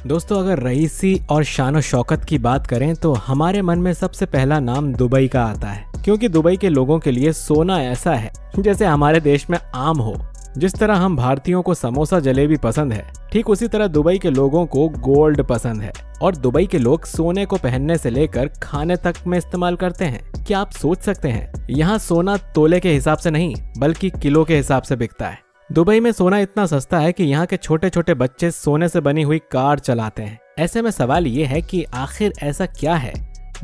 दोस्तों, अगर रईसी और शान शौकत की बात करें तो हमारे मन में सबसे पहला नाम दुबई का आता है, क्योंकि दुबई के लोगों के लिए सोना ऐसा है जैसे हमारे देश में आम हो। जिस तरह हम भारतीयों को समोसा जलेबी पसंद है, ठीक उसी तरह दुबई के लोगों को गोल्ड पसंद है। और दुबई के लोग सोने को पहनने से लेकर खाने तक में इस्तेमाल करते हैं। क्या आप सोच सकते हैं, यहाँ सोना तोले के हिसाब से नहीं बल्कि किलो के हिसाब से बिकता है। दुबई में सोना इतना सस्ता है कि यहाँ के छोटे छोटे बच्चे सोने से बनी हुई कार चलाते हैं। ऐसे में सवाल ये है कि आखिर ऐसा क्या है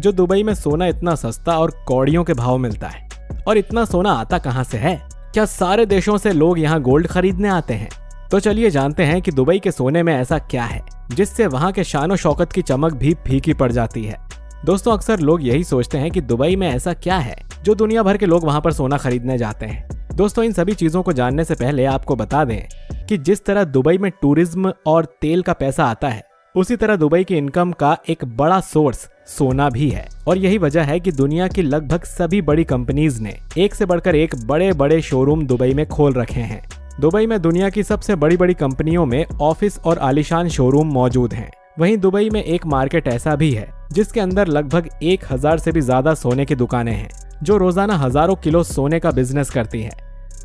जो दुबई में सोना इतना सस्ता और कौड़ियों के भाव मिलता है, और इतना सोना आता कहाँ से है? क्या सारे देशों से लोग यहाँ गोल्ड खरीदने आते हैं? तो चलिए जानते हैं कि दुबई के सोने में ऐसा क्या है जिससे वहाँ के शान शौकत की चमक भी फीकी पड़ जाती है। दोस्तों, अक्सर लोग यही सोचते हैं कि दुबई में ऐसा क्या है जो दुनिया भर के लोग वहाँ पर सोना खरीदने जाते हैं। दोस्तों, इन सभी चीजों को जानने से पहले आपको बता दें कि जिस तरह दुबई में टूरिज्म और तेल का पैसा आता है, उसी तरह दुबई की इनकम का एक बड़ा सोर्स सोना भी है। और यही वजह है कि दुनिया की लगभग सभी बड़ी कंपनीज ने एक से बढ़कर एक बड़े बड़े शोरूम दुबई में खोल रखे हैं। दुबई में दुनिया की सबसे बड़ी बड़ी कंपनियों में ऑफिस और आलीशान शोरूम मौजूद हैं। वहीं दुबई में एक मार्केट ऐसा भी है जिसके अंदर लगभग 1000 से भी ज्यादा सोने की दुकानें हैं, जो रोजाना हजारों किलो सोने का बिजनेस करती है।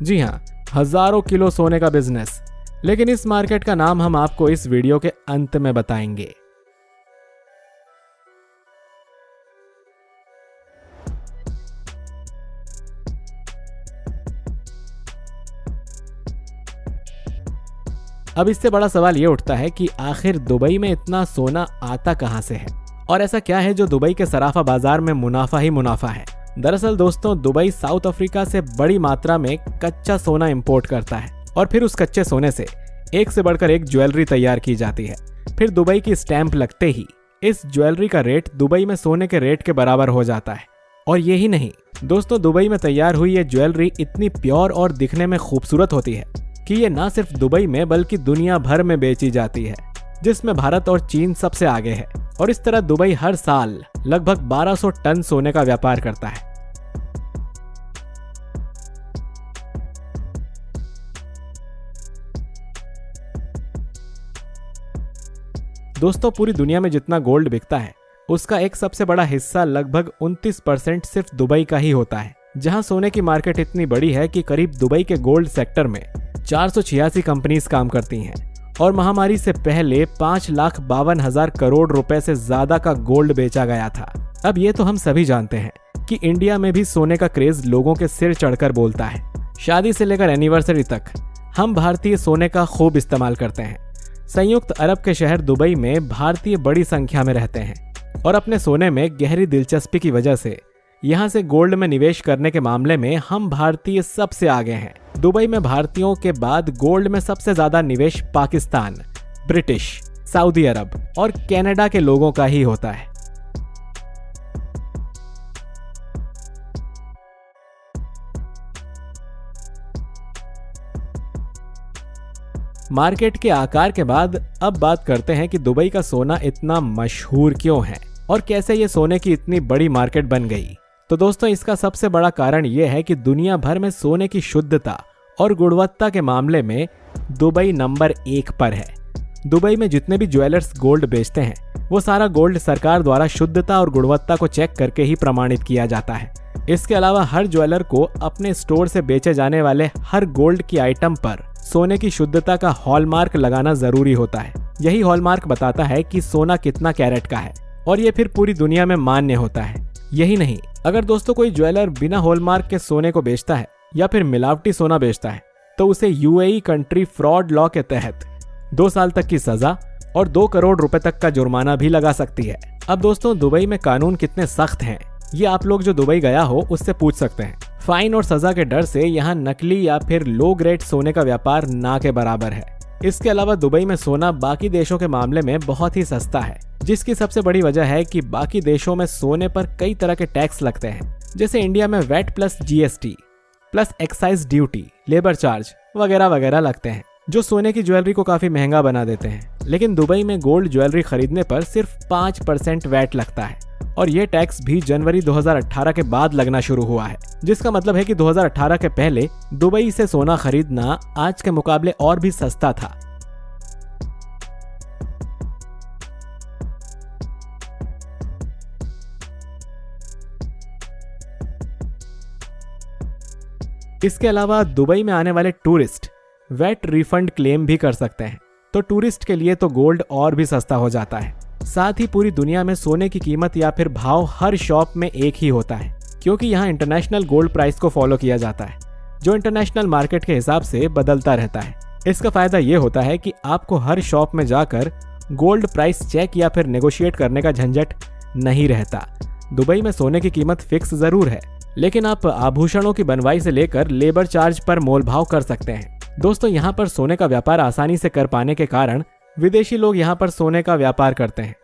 जी हाँ, हजारों किलो सोने का बिजनेस। लेकिन इस मार्केट का नाम हम आपको इस वीडियो के अंत में बताएंगे। अब इससे बड़ा सवाल ये उठता है कि आखिर दुबई में इतना सोना आता कहां से है, और ऐसा क्या है जो दुबई के सराफा बाजार में मुनाफा ही मुनाफा है। दरअसल दोस्तों, दुबई साउथ अफ्रीका से बड़ी मात्रा में कच्चा सोना इंपोर्ट करता है और फिर उस कच्चे सोने से एक से बढ़कर एक ज्वेलरी तैयार की जाती है। फिर दुबई की स्टैंप लगते ही इस ज्वेलरी का रेट दुबई में सोने के रेट के बराबर हो जाता है। और यही नहीं दोस्तों, दुबई में तैयार हुई ये ज्वेलरी इतनी प्योर और दिखने में खूबसूरत होती है कि ये ना सिर्फ दुबई में बल्कि दुनिया भर में बेची जाती है, जिसमें भारत और चीन सबसे आगे है। और इस तरह दुबई हर साल लगभग 1200 टन सोने का व्यापार करता है। दोस्तों, पूरी दुनिया में जितना गोल्ड बिकता है उसका एक सबसे बड़ा हिस्सा लगभग 29% सिर्फ दुबई का ही होता है, जहां सोने की मार्केट इतनी बड़ी है कि करीब दुबई के गोल्ड सेक्टर में 486 कंपनीज काम करती हैं। और महामारी से पहले 5,52,000 करोड़ रुपए से ज्यादा का गोल्ड बेचा गया था। अब ये तो हम सभी जानते हैं कि इंडिया में भी सोने का क्रेज लोगों के सिर चढ़कर बोलता है। शादी से लेकर एनिवर्सरी तक हम भारतीय सोने का खूब इस्तेमाल करते हैं। संयुक्त अरब के शहर दुबई में भारतीय बड़ी संख्या में रहते हैं और अपने सोने में गहरी दिलचस्पी की वजह से यहाँ से गोल्ड में निवेश करने के मामले में हम भारतीय सबसे आगे हैं। दुबई में भारतीयों के बाद गोल्ड में सबसे ज्यादा निवेश पाकिस्तान, ब्रिटिश, सऊदी अरब और कनाडा के लोगों का ही होता है। मार्केट के आकार के बाद अब बात करते हैं कि दुबई का सोना इतना मशहूर क्यों है और कैसे ये सोने की इतनी बड़ी मार्केट बन गई। तो दोस्तों, इसका सबसे बड़ा कारण यह है कि दुनिया भर में सोने की शुद्धता और गुणवत्ता के मामले में दुबई नंबर 1 पर है। दुबई में जितने भी ज्वेलर्स गोल्ड बेचते हैं वो सारा गोल्ड सरकार द्वारा शुद्धता और गुणवत्ता को चेक करके ही प्रमाणित किया जाता है। इसके अलावा हर ज्वेलर को अपने स्टोर से बेचे जाने वाले हर गोल्ड की आइटम पर सोने की शुद्धता का हॉलमार्क लगाना जरूरी होता है। यही हॉलमार्क बताता है कि सोना कितना कैरेट का है और ये फिर पूरी दुनिया में मान्य होता है। यही नहीं, अगर दोस्तों कोई ज्वेलर बिना हॉलमार्क के सोने को बेचता है या फिर मिलावटी सोना बेचता है तो उसे यूएई कंट्री फ्रॉड लॉ के तहत 2 साल तक की सजा और 2 करोड़ रुपए तक का जुर्माना भी लगा सकती है। अब दोस्तों, दुबई में कानून कितने सख्त हैं ये आप लोग जो दुबई गया हो उससे पूछ सकते हैं। फाइन और सजा के डर से यहाँ नकली या फिर लो ग्रेड सोने का व्यापार ना के बराबर है। इसके अलावा दुबई में सोना बाकी देशों के मामले में बहुत ही सस्ता है, जिसकी सबसे बड़ी वजह है कि बाकी देशों में सोने पर कई तरह के टैक्स लगते हैं, जैसे इंडिया में VAT plus GST plus excise duty, labour charge वगैरह वगैरह लगते हैं, जो सोने की ज्वेलरी को काफी महंगा बना देते हैं। लेकिन दुबई में गोल्ड ज्वेलरी खरीदने पर सिर्फ 5% वैट लगता है और ये टैक्स भी जनवरी 2018 के बाद लगना शुरू हुआ है, जिसका मतलब है कि 2018 के पहले दुबई से सोना खरीदना आज के मुकाबले और भी सस्ता था। इसके अलावा दुबई में आने वाले टूरिस्ट वैट रिफंड क्लेम भी कर सकते हैं, तो टूरिस्ट के लिए तो गोल्ड और भी सस्ता हो जाता है। साथ ही पूरी दुनिया में सोने की कीमत या फिर भाव हर शॉप में एक ही होता है, क्योंकि यहाँ इंटरनेशनल गोल्ड प्राइस को फॉलो किया जाता है, जो इंटरनेशनल मार्केट के हिसाब से बदलता रहता है। इसका फायदा ये होता है कि आपको हर शॉप में जाकर गोल्ड प्राइस चेक या फिर नेगोशिएट करने का झंझट नहीं रहता। दुबई में सोने की कीमत फिक्स जरूर है, लेकिन आप आभूषणों की बनवाई से लेकर लेबर चार्ज पर मोलभाव कर सकते हैं। दोस्तों, यहाँ पर सोने का व्यापार आसानी से कर पाने के कारण विदेशी लोग यहाँ पर सोने का व्यापार करते हैं।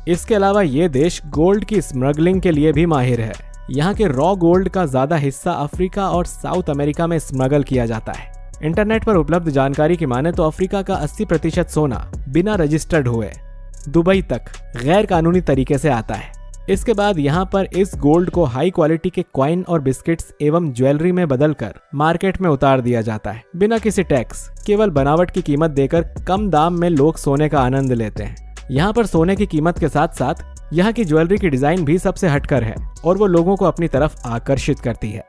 इसके अलावा ये देश गोल्ड की स्मगलिंग के लिए भी माहिर है। यहाँ के रॉ गोल्ड का ज्यादा हिस्सा अफ्रीका और साउथ अमेरिका में स्मगल किया जाता है। इंटरनेट पर उपलब्ध जानकारी की माने तो अफ्रीका का 80% सोना बिना रजिस्टर्ड हुए दुबई तक गैर कानूनी तरीके से आता है। इसके बाद यहाँ पर इस गोल्ड को हाई क्वालिटी के कॉइन और बिस्किट्स एवं ज्वेलरी में बदलकर मार्केट में उतार दिया जाता है बिना किसी टैक्स। केवल बनावट की कीमत देकर कम दाम में लोग सोने का आनंद लेते हैं। यहाँ पर सोने की कीमत के साथ साथ यहाँ की ज्वेलरी की डिजाइन भी सबसे हटकर है और वो लोगों को अपनी तरफ आकर्षित करती है।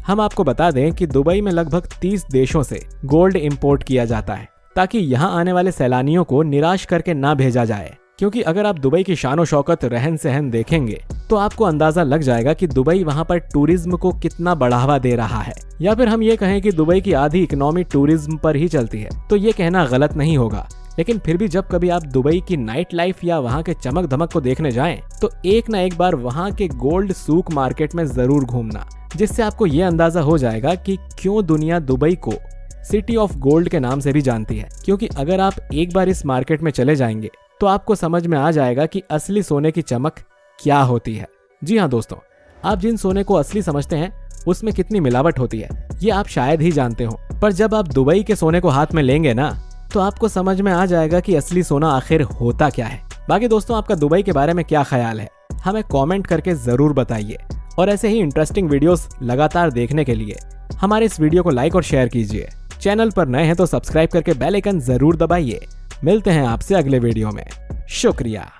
हम आपको बता दें कि दुबई में लगभग 30 देशों से गोल्ड इंपोर्ट किया जाता है, ताकि यहाँ आने वाले सैलानियों को निराश करके ना भेजा जाए। क्योंकि अगर आप दुबई की शानो शौकत रहन सहन देखेंगे तो आपको अंदाजा लग जाएगा कि दुबई वहाँ पर टूरिज्म को कितना बढ़ावा दे रहा है। या फिर हम ये कहें कि दुबई की आधी इकोनॉमी टूरिज्म पर ही चलती है, तो ये कहना गलत नहीं होगा। लेकिन फिर भी जब कभी आप दुबई की नाइट लाइफ या वहाँ के चमक धमक को देखने जाएं, तो एक ना एक बार वहाँ के गोल्ड सूक मार्केट में जरूर घूमना, जिससे आपको ये अंदाजा हो जाएगा कि क्यों दुनिया दुबई को सिटी ऑफ गोल्ड के नाम से भी जानती है। क्योंकि अगर आप एक बार इस मार्केट में चले जाएंगे तो आपको समझ में आ जाएगा कि असली सोने की चमक क्या होती है। जी हाँ दोस्तों, आप जिन सोने को असली समझते हैं उसमें कितनी मिलावट होती है ये आप शायद ही जानते हो, पर जब आप दुबई के सोने को हाथ में लेंगे ना तो आपको समझ में आ जाएगा कि असली सोना आखिर होता क्या है। बाकी दोस्तों, आपका दुबई के बारे में क्या ख्याल है, हमें कमेंट करके जरूर बताइए। और ऐसे ही इंटरेस्टिंग वीडियोस लगातार देखने के लिए हमारे इस वीडियो को लाइक और शेयर कीजिए। चैनल पर नए हैं तो सब्सक्राइब करके बेल आइकन जरूर दबाइए। मिलते हैं आपसे अगले वीडियो में। शुक्रिया।